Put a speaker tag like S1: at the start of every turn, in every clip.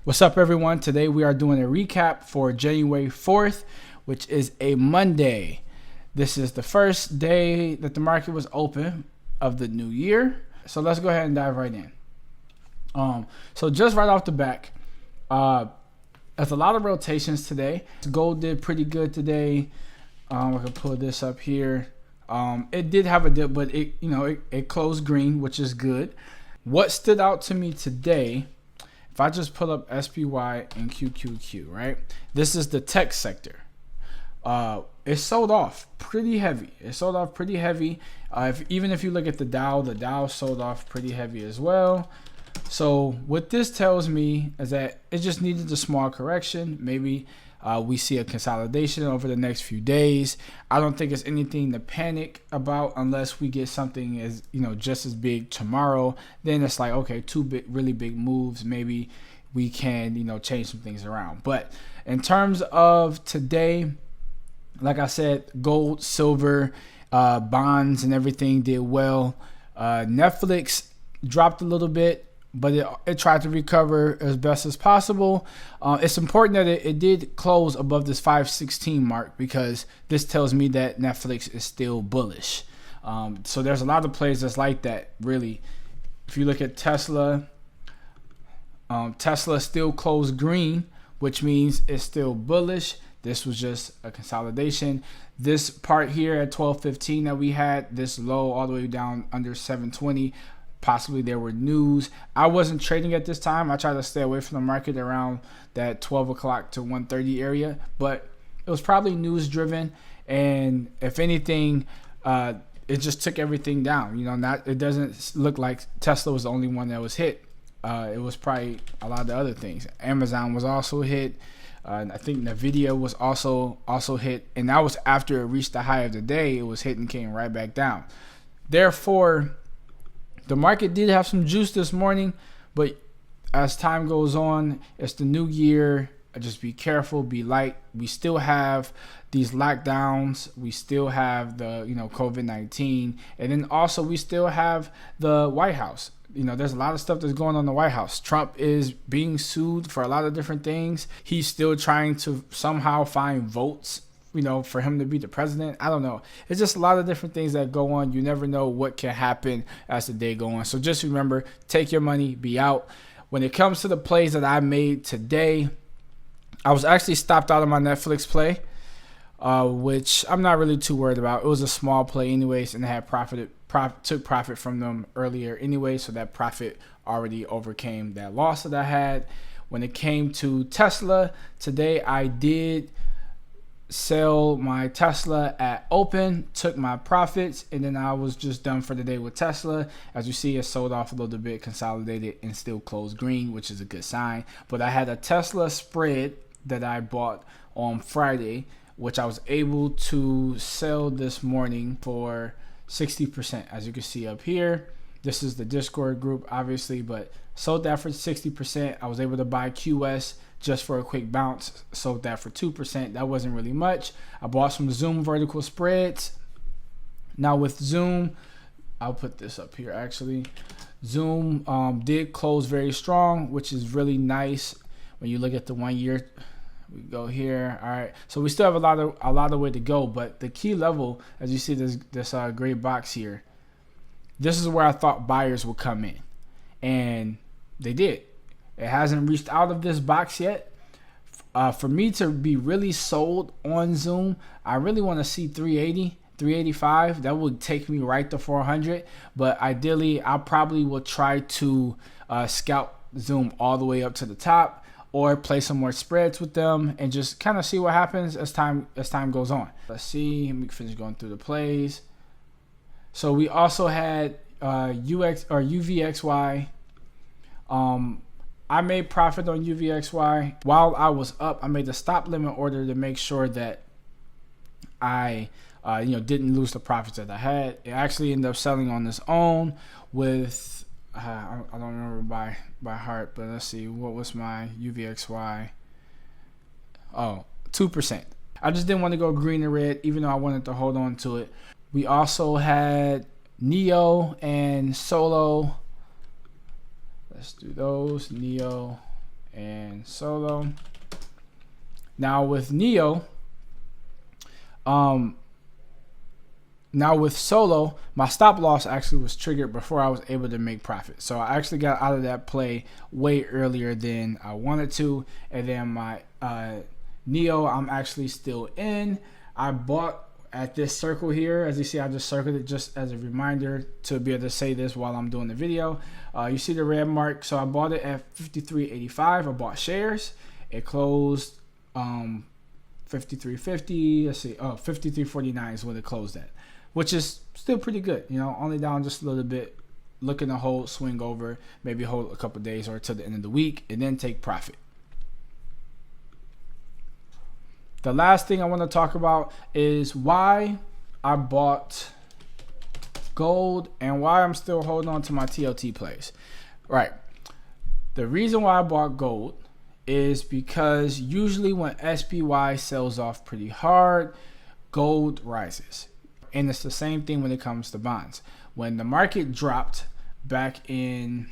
S1: What's up, everyone? Today we are doing a recap for January 4th, which is a Monday. This is the first day that the market was open of the new year. So let's go ahead and dive right in. So just right off the back, there's a lot of rotations today. Gold did pretty good today. I can pull this up here. It did have a dip, but it closed green, which is good. What stood out to me today, if I just pull up SPY and QQQ, right? This is the tech sector. It sold off pretty heavy. Even if you look at the Dow sold off pretty heavy as well. So what this tells me is that it just needed a small correction. Maybe we see a consolidation over the next few days. I don't think it's anything to panic about unless we get something as just as big tomorrow. Then it's like, okay, really big moves. Maybe we can change some things around. But in terms of today, like I said, gold, silver, bonds, and everything did well. Netflix dropped a little bit, but it tried to recover as best as possible. It's important that it did close above this 516 mark because this tells me that Netflix is still bullish. So there's a lot of plays that's like that, really. If you look at Tesla, Tesla still closed green, which means it's still bullish. This was just a consolidation. This part here at 1215 that we had, this low all the way down under 720, possibly there were news. I wasn't trading at this time. I tried to stay away from the market around that 12 o'clock to 1:30 area, but it was probably news driven. And if anything, it just took everything down. It doesn't look like Tesla was the only one that was hit. It was probably a lot of the other things. Amazon was also hit. I think Nvidia was also hit, and that was after it reached the high of the day. It was hit and came right back down. Therefore, the market did have some juice this morning, but as time goes on, it's the new year. Just be careful, be light. We still have these lockdowns. We still have the COVID-19, and then also we still have the White House. There's a lot of stuff that's going on in the White House. Trump is being sued for a lot of different things. He's still trying to somehow find votes, for him to be the president. I don't know. It's just a lot of different things that go on. You never know what can happen as the day goes on. So just remember, take your money, be out. When it comes to the plays that I made today, I was actually stopped out of my Netflix play, which I'm not really too worried about. It was a small play anyways, and I had took profit from them earlier anyway, so that profit already overcame that loss that I had. When it came to Tesla, today I did sell my Tesla at open, took my profits, and then I was just done for the day with Tesla. As you see, it sold off a little bit, consolidated, and still closed green, which is a good sign. But I had a Tesla spread that I bought on Friday, which I was able to sell this morning for 60%. As you can see up here, this is the Discord group, obviously, but sold that for 60%. I was able to buy QS just for a quick bounce, sold that for 2%. That wasn't really much. I bought some Zoom vertical spreads. Now with Zoom, I'll put this up here actually. Zoom did close very strong, which is really nice when you look at the 1 year. We go here. All right, so we still have a lot of way to go, but the key level, as you see this gray box here, this is where I thought buyers would come in, and they did. It hasn't reached out of this box yet. For me to be really sold on Zoom, I really want to see 380, 385. That would take me right to 400, but ideally I probably will try to scout Zoom all the way up to the top, or play some more spreads with them and just kind of see what happens as time goes on. Let's see. Let me finish going through the plays. So we also had UVXY. I made profit on UVXY. While I was up, I made a stop limit order to make sure that I didn't lose the profits that I had. It actually ended up selling on its own with I don't remember by heart, but let's see, what was my UVXY? Oh, 2%. I just didn't want to go green and red, even though I wanted to hold on to it. We also had Neo and Solo. Let's do those, Neo and Solo. Now with Neo, now with Solo, my stop loss actually was triggered before I was able to make profit. So I actually got out of that play way earlier than I wanted to. And then my Neo, I'm actually still in. I bought at this circle here. As you see, I just circled it just as a reminder to be able to say this while I'm doing the video. You see the red mark. So I bought it at 53.85. I bought shares. It closed 53.50. Let's see. Oh, 53.49 is what it closed at, which is still pretty good. You know, only down just a little bit. Looking to hold, swing over, maybe hold a couple days or to the end of the week, and then take profit. The last thing I want to talk about is why I bought gold and why I'm still holding on to my TLT plays. Right. The reason why I bought gold is because usually when SPY sells off pretty hard, gold rises. And it's the same thing when it comes to bonds. When the market dropped back in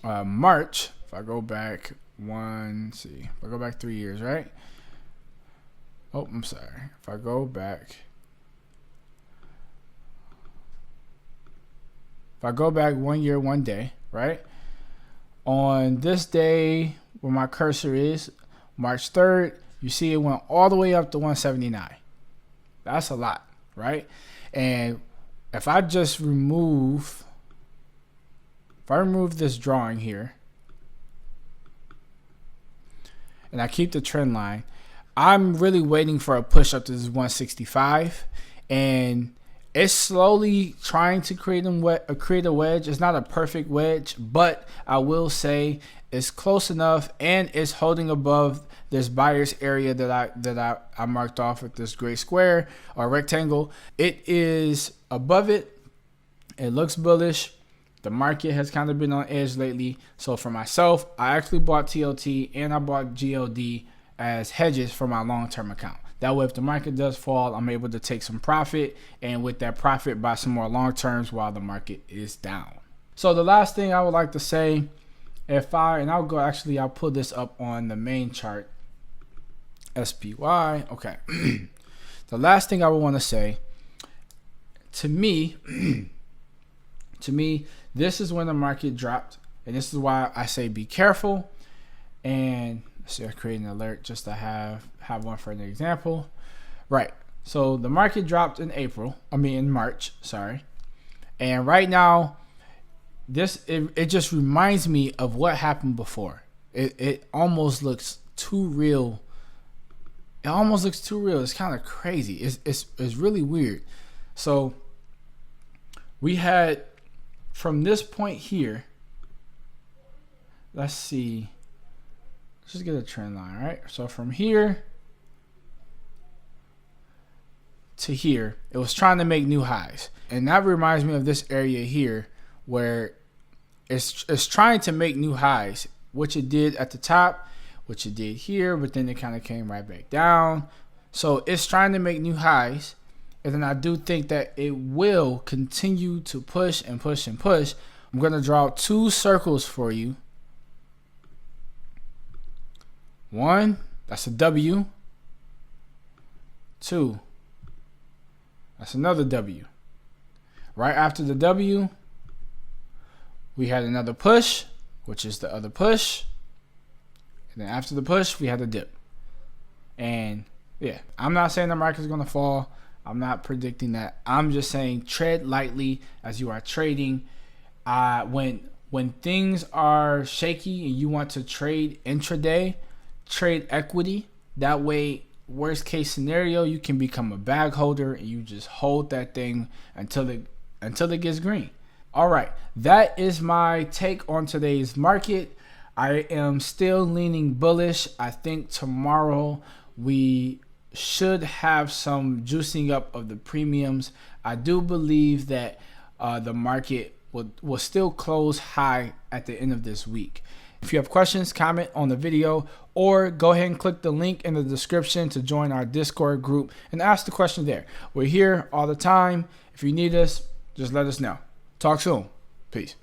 S1: March, if I go back if I go back 3 years, right? Oh, I'm sorry. If I go back 1 year, 1 day, right? On this day where my cursor is, March 3rd, you see it went all the way up to 179. That's a lot, right? And if I just remove this drawing here and I keep the trend line, I'm really waiting for a push up to this 165, and it's slowly trying to create a wedge. It's not a perfect wedge, but I will say it's close enough, and it's holding above this buyer's area that I marked off with this gray square or rectangle. It is above it. It looks bullish. The market has kind of been on edge lately. So for myself, I actually bought TLT and I bought GLD as hedges for my long-term account. That way, if the market does fall, I'm able to take some profit, and with that profit, buy some more long terms while the market is down. So the last thing I would like to say, I'll pull this up on the main chart, SPY. Okay. The last thing I would want to say, to me, this is when the market dropped, and this is why I say be careful. And so I create an alert just to have one for an example. Right. So the market dropped in March, sorry. And right now, it just reminds me of what happened before. It almost looks too real. It's kind of crazy. It's really weird. So we had from this point here, let's see. Let's just get a trend line, right? So from here to here, it was trying to make new highs. And that reminds me of this area here where it's trying to make new highs, which it did at the top, which it did here, but then it kind of came right back down. So it's trying to make new highs. And then I do think that it will continue to push and push and push. I'm going to draw 2 circles for you. One, that's a W. 2, that's another W. Right after the W, we had another push, which is the other push. And then after the push, we had a dip. And yeah, I'm not saying the market is going to fall. I'm not predicting that. I'm just saying tread lightly as you are trading. When things are shaky and you want to trade intraday, trade equity. That way, worst case scenario, you can become a bag holder and you just hold that thing until it gets green. All right, that is my take on today's market. I am still leaning bullish. I think tomorrow we should have some juicing up of the premiums. I do believe that the market will still close high at the end of this week. If you have questions, comment on the video, or go ahead and click the link in the description to join our Discord group and ask the question there. We're here all the time. If you need us, just let us know. Talk soon. Peace.